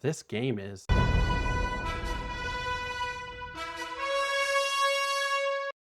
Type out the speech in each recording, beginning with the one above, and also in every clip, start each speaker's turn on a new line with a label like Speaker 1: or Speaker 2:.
Speaker 1: this game is.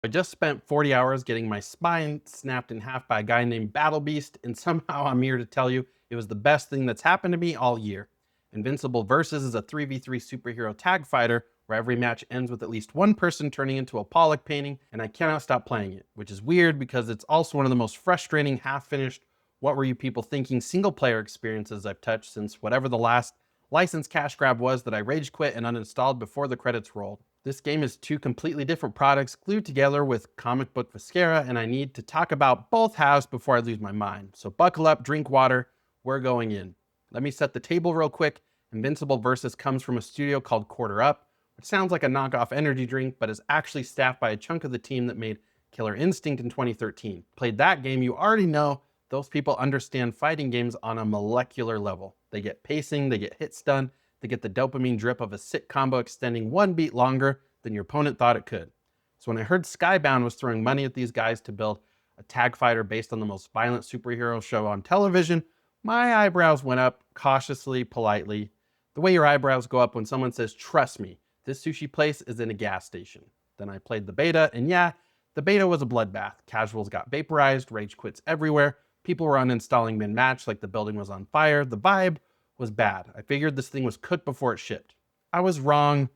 Speaker 1: I just spent 40 hours getting my spine snapped in half by a guy named Battle Beast, and somehow I'm here to tell you it was the best thing that's happened to me all year. Invincible Versus is a 3v3 superhero tag fighter where every match ends with at least one person turning into a Pollock painting, and I cannot stop playing it, which is weird because it's also one of the most frustrating, half-finished, what were you people thinking single-player experiences I've touched since whatever the last license cash grab was that I rage quit and uninstalled before the credits rolled. This game is two completely different products glued together with comic book mascara, and I need to talk about both halves before I lose my mind. So buckle up, drink water, we're going in. Let me set the table real quick. Invincible Versus comes from a studio called Quarter Up, which sounds like a knockoff energy drink, but is actually staffed by a chunk of the team that made Killer Instinct in 2013. Played that game, you already know those people understand fighting games on a molecular level. They get pacing, they get hit stun, they get the dopamine drip of a sick combo extending one beat longer than your opponent thought it could. So when I heard Skybound was throwing money at these guys to build a tag fighter based on the most violent superhero show on television, my eyebrows went up cautiously, politely. The way your eyebrows go up when someone says, "Trust me, this sushi place is in a gas station." Then I played the beta, and yeah, the beta was a bloodbath. Casuals got vaporized, rage quits everywhere, people were uninstalling mid-match like the building was on fire. The vibe was bad. I figured this thing was cooked before it shipped. I was wrong,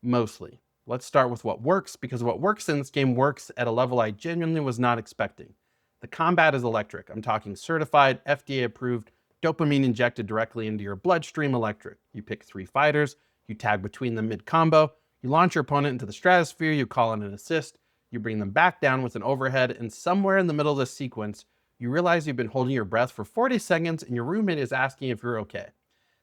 Speaker 1: mostly. Let's start with what works, because what works in this game works at a level I genuinely was not expecting. The combat is electric. I'm talking certified, FDA-approved, dopamine injected directly into your bloodstream electric. You pick 3 fighters, you tag between them mid-combo, you launch your opponent into the stratosphere, you call in an assist, you bring them back down with an overhead, and somewhere in the middle of this sequence, you realize you've been holding your breath for 40 seconds and your roommate is asking if you're okay.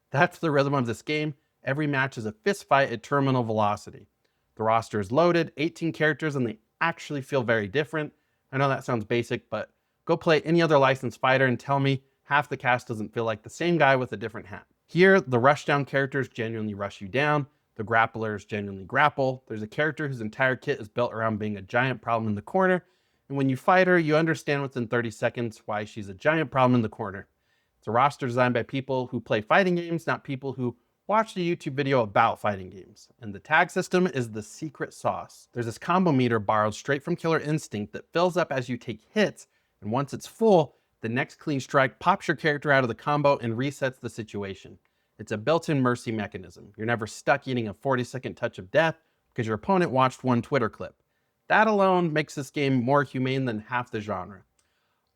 Speaker 1: That's the rhythm of this game. Every match is a fist fight at terminal velocity. The roster is loaded, 18 characters, and they actually feel very different. I know that sounds basic, but go play any other licensed fighter and tell me half the cast doesn't feel like the same guy with a different hat. Here, the rushdown characters genuinely rush you down. The grapplers genuinely grapple. There's a character whose entire kit is built around being a giant problem in the corner. And when you fight her, you understand within 30 seconds why she's a giant problem in the corner. It's a roster designed by people who play fighting games, not people who watched a YouTube video about fighting games. And the tag system is the secret sauce. There's this combo meter borrowed straight from Killer Instinct that fills up as you take hits, and once it's full, the next clean strike pops your character out of the combo and resets the situation. It's a built-in mercy mechanism. You're never stuck eating a 40-second touch of death because your opponent watched one Twitter clip. That alone makes this game more humane than half the genre.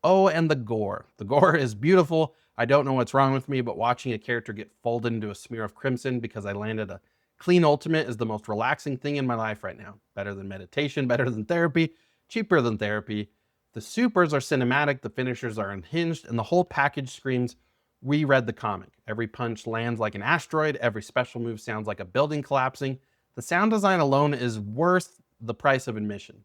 Speaker 1: Oh, and the gore. The gore is beautiful. I don't know what's wrong with me, but watching a character get folded into a smear of crimson because I landed a clean ultimate is the most relaxing thing in my life right now. Better than meditation, better than therapy, cheaper than therapy. The supers are cinematic, the finishers are unhinged, and the whole package screams, we read the comic. Every punch lands like an asteroid, every special move sounds like a building collapsing. The sound design alone is worth the price of admission.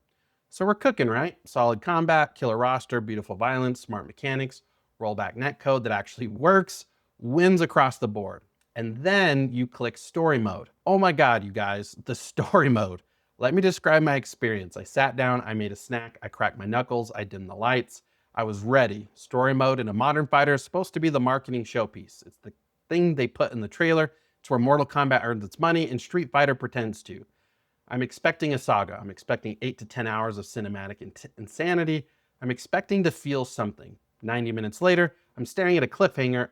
Speaker 1: So we're cooking, right? Solid combat, killer roster, beautiful violence, smart mechanics, rollback netcode that actually works, wins across the board. And then you click story mode. Oh my God, you guys, the story mode. Let me describe my experience. I sat down, I made a snack, I cracked my knuckles, I dimmed the lights. I was ready. Story mode in a modern fighter is supposed to be the marketing showpiece. It's the thing they put in the trailer. It's where Mortal Kombat earns its money and Street Fighter pretends to. I'm expecting a saga. I'm expecting 8 to 10 hours of cinematic insanity. I'm expecting to feel something. 90 minutes later, I'm staring at a cliffhanger.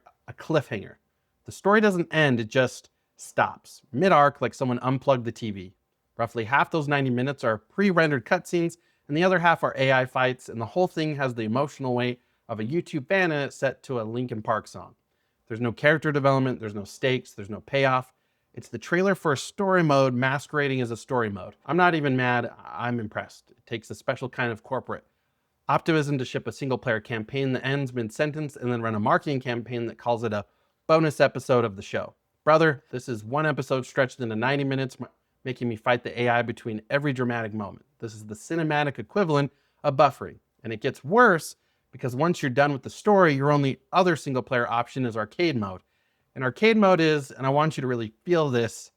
Speaker 1: The story doesn't end, it just stops. Mid-arc, like someone unplugged the TV. Roughly half those 90 minutes are pre-rendered cutscenes, and the other half are AI fights, and the whole thing has the emotional weight of a YouTube fan in it set to a Linkin Park song. There's no character development, there's no stakes, there's no payoff. It's the trailer for a story mode masquerading as a story mode. I'm not even mad, I'm impressed. It takes a special kind of corporate optimism to ship a single-player campaign that ends mid-sentence and then run a marketing campaign that calls it a bonus episode of the show. Brother, this is one episode stretched into 90 minutes, making me fight the AI between every dramatic moment. This is the cinematic equivalent of buffering. And it gets worse because once you're done with the story, your only other single-player option is arcade mode. And arcade mode is, and I want you to really feel this,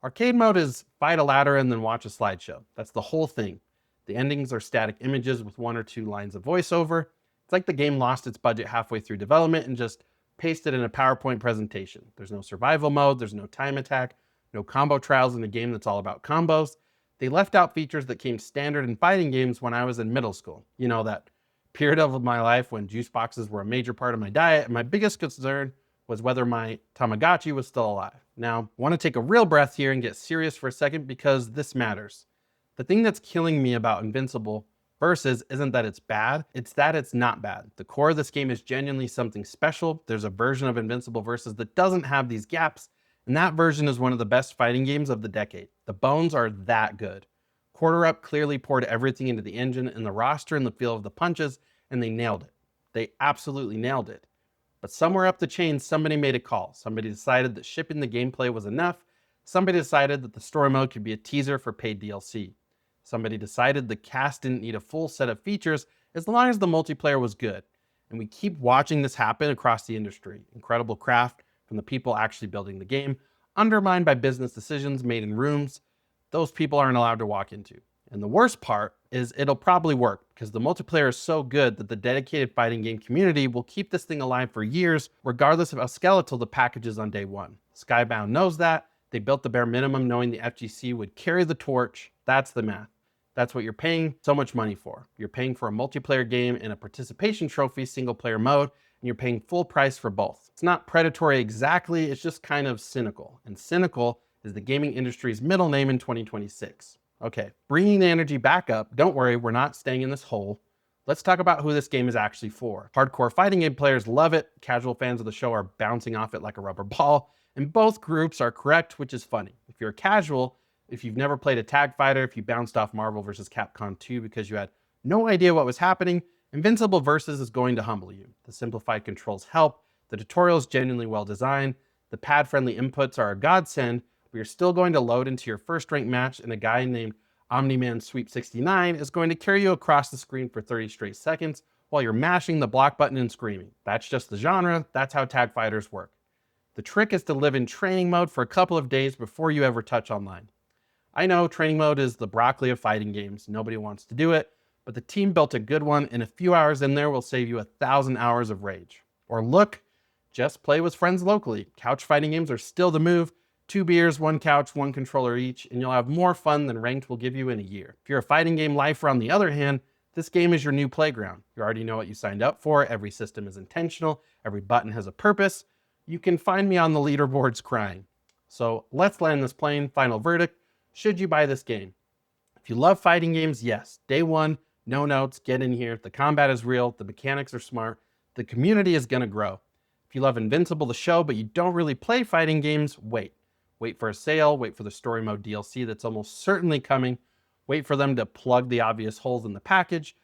Speaker 1: arcade mode is fight a ladder and then watch a slideshow. That's the whole thing. The endings are static images with 1 or 2 lines of voiceover. It's like the game lost its budget halfway through development and just pasted in a PowerPoint presentation. There's no survival mode, there's no time attack, no combo trials in a game that's all about combos. They left out features that came standard in fighting games when I was in middle school. You know, that period of my life when juice boxes were a major part of my diet, and my biggest concern was whether my Tamagotchi was still alive. Now, I want to take a real breath here and get serious for a second because this matters. The thing that's killing me about Invincible Versus isn't that it's bad, it's that it's not bad. The core of this game is genuinely something special. There's a version of Invincible Versus that doesn't have these gaps, and that version is one of the best fighting games of the decade. The bones are that good. Quarter Up clearly poured everything into the engine and the roster and the feel of the punches, and they nailed it. They absolutely nailed it. But somewhere up the chain, somebody made a call. Somebody decided that shipping the gameplay was enough. Somebody decided that the story mode could be a teaser for paid DLC. Somebody decided the cast didn't need a full set of features as long as the multiplayer was good. And we keep watching this happen across the industry. Incredible craft from the people actually building the game, undermined by business decisions made in rooms those people aren't allowed to walk into. And the worst part is it'll probably work because the multiplayer is so good that the dedicated fighting game community will keep this thing alive for years, regardless of how skeletal the package is on day one. Skybound knows that. They built the bare minimum knowing the FGC would carry the torch. That's the math. That's what you're paying so much money for. You're paying for a multiplayer game and a participation trophy single player mode, and you're paying full price for both. It's not predatory exactly, it's just kind of cynical. And cynical is the gaming industry's middle name in 2026. Okay, bringing the energy back up, don't worry, we're not staying in this hole. Let's talk about who this game is actually for. Hardcore fighting game players love it, casual fans of the show are bouncing off it like a rubber ball, and both groups are correct, which is funny. If you're a casual, if you've never played a tag fighter, if you bounced off Marvel vs. Capcom 2 because you had no idea what was happening, Invincible Versus is going to humble you. The simplified controls help, the tutorial is genuinely well designed, the pad-friendly inputs are a godsend, but you're still going to load into your first ranked match and a guy named omni-man Sweep 69 is going to carry you across the screen for 30 straight seconds while you're mashing the block button and screaming. That's just the genre, that's how tag fighters work. The trick is to live in training mode for a couple of days before you ever touch online. I know training mode is the broccoli of fighting games. Nobody wants to do it, but the team built a good one, and a few hours in there will save you 1,000 hours of rage. Or look, just play with friends locally. Couch fighting games are still the move. 2 beers, 1 couch, 1 controller each, and you'll have more fun than ranked will give you in a year. If you're a fighting game lifer on the other hand, this game is your new playground. You already know what you signed up for. Every system is intentional. Every button has a purpose. You can find me on the leaderboards crying. So let's land this plane. Final verdict. Should you buy this game? If you love fighting games, yes. Day one, no notes, get in here. The combat is real. The mechanics are smart. The community is going to grow. If you love Invincible, the show, but you don't really play fighting games, wait. Wait for a sale. Wait for the story mode DLC that's almost certainly coming. Wait for them to plug the obvious holes in the package.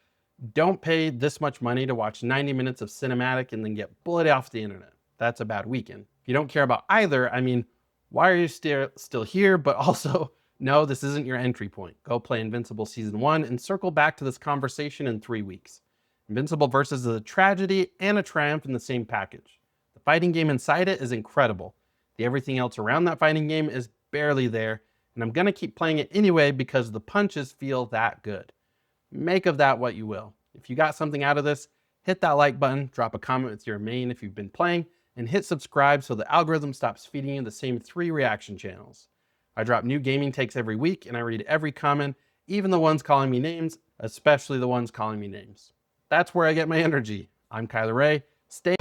Speaker 1: Don't pay this much money to watch 90 minutes of cinematic and then get bullied off the internet. That's a bad weekend. If you don't care about either, I mean, why are you still here? But also, no, this isn't your entry point. Go play Invincible Season 1 and circle back to this conversation in 3 weeks. Invincible Versus is a tragedy and a triumph in the same package. The fighting game inside it is incredible. Everything else around that fighting game is barely there, and I'm gonna keep playing it anyway because the punches feel that good. Make of that what you will. If you got something out of this, hit that like button, drop a comment with your main if you've been playing, and hit subscribe so the algorithm stops feeding you the same 3 reaction channels. I drop new gaming takes every week, and I read every comment, even the ones calling me names, especially the ones calling me names. That's where I get my energy. I'm Cyler. Stay